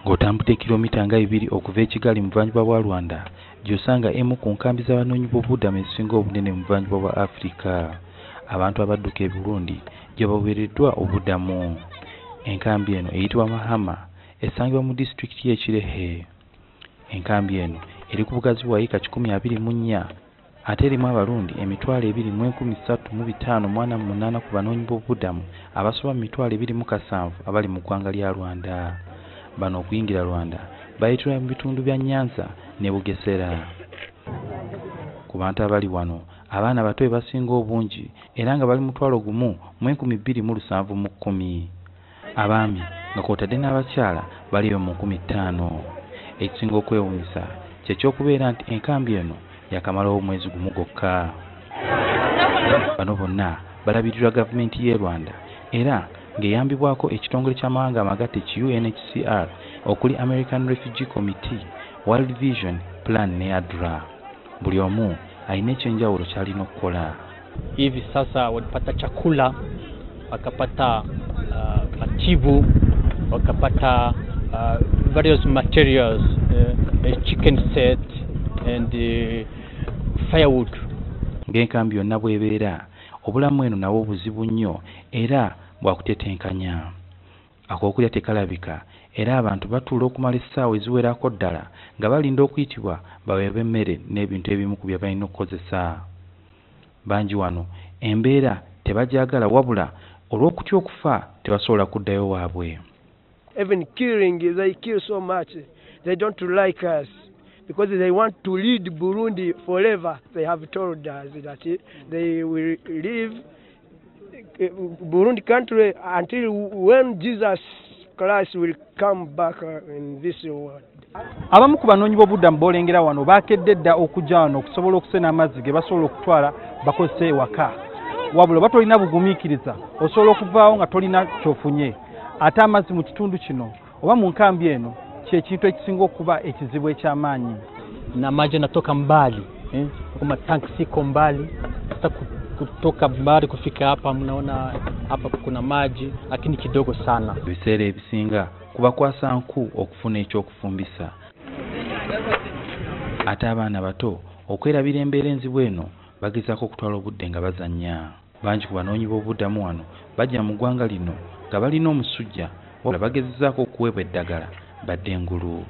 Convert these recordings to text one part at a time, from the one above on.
ng'otambudde kilomita nga 2 okuva e Kigali mu buvanjuba bwa Rwanda gy'osanga emu ku nkambi z'abanoonyi b'obubudamu ezisinga obunene mu buvanjuba bwa Afrika. Abantu abadduka e Burundi gye baweereddwa obudamu. Enkambi eno eyitibwa Mahama esangibwa mu disitulikiti y'e Kirehe. Enkambi eno eri ku bugazi bwa eka 124 ate erimu Abarundi 23,358 ku banoonyi b'obubudamu abasoba mu 27,000 abali mu ggwanga lya Rwanda. Bano okuyingira Rwanda bayitibwa mu bitundu bya Nyanza ne Bugesera. Ku bantu abali wano abaana abato bebasinga obungi era nga bali 1,270,10. Abaami nga kwotadde n'abakyala baliyo mu 5,000. Ekisinga okwewuunyisa kye ky'okubeera nti enkambi eno yakamalawo omwezi gumu gwokka. Bano bonna balabirirwa gavumenti y'e Rwanda era ng'eyambibwako ekitongole ky'amawanga amagatte ki UNHCR okuli American Refugee Committee, World Vision Plan ne ADRA. Buli omu alina ekyenjawulo ky'alina okukola. Hivi sasa walipata chakula, wakapata matibu, wakapata various materials, a chicken set and firewood. Ng'enkambi yonna bw'ebeera obulamu eno nawo buzibu nnyo era bwakutetenkanya. Ak'okulya tekalabika era abantu batuula okumala essaawa eziwerako ddala nga balinda okuyitibwa baweebwe emmere n'ebintu ebimu ku bye balina okukozesa. Bangi wano embeera tebagyagala wabula olw'okutya okufa tebasobola kuddayo waabwe. Even killing, they kill so much. They don't like us because they want to lead Burundi forever. They have told us that they will leave Burundi country until when Jesus Christ will come back in this world. Abamu ku banoonyi b'obubudamu boolengera wano baakedde dda okujja wano okusobola okusena amazzi ge basobola okutwala bakozese ewaka. Wabula batolina bugumiikiriza osobola okuvaawo nga tolina kyofunye. Ate amazzi mu kitundu kino oba mu nkambi eno ky'ekintu ekisinga okuba ekizibu eky'amaanyi. Na maji yanatoka mbali, kama tanki siko mbali, hata kutoka mbali kufika hapa mnaona hapa kuna maji lakini kidogo sana. Ebiseera ebisinga kuba kwasa nku okufuna ekyokufumbisa. Ate abaana bato okwerabira embeera enzibu eno bagezaako okutwala obudde nga bazannya. Bangi ku banoonyi b'obubudamu wano bajja mu ggwanga lino nga balina omusujja wabula bagezezaako okuweebwa eddagala badde engulu.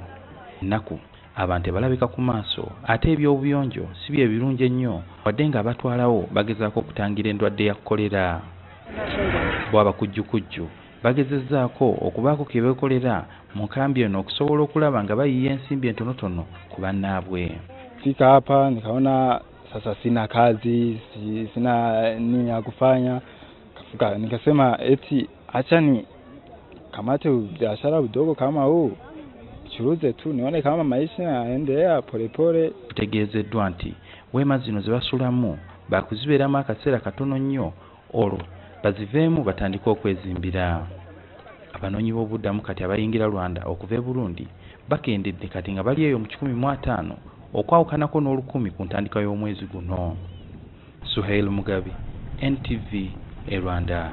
Ennaku abantu balabika ku maaso ate eby'obuyonjo si bye birungi ennyo wadde nga abatwalawo bagezaako okutangira endwadde ya kolera. Bw'aba kujjukujju bagezezzaako okubaako ke beekolera mu nkambi eno okusobola okulaba nga bayiya ensimbi entonotono ku bannaabwe. Fika hapa nikaona sasa sina kazi, sina nini ya kufanya. Kafuka nikasema eti acha ni kamate biashara udogo kama huu churuze tu nione kama maisha yaendelea polepole. Kutegeezeddwa nti weema zino ze basulamu bakuzibeeramu akaseera katono nnyo olwo baziveemu batandika okwezimbira. Abanoonyi b'obubudamu kati abayingira Rwanda okuva e Burundi bakendedde kati nga bali eyo mu 15 okwawukanako n'olukumi ku ntandika y'omwezi guno. Suhail Mugabi, NTV, Rwanda.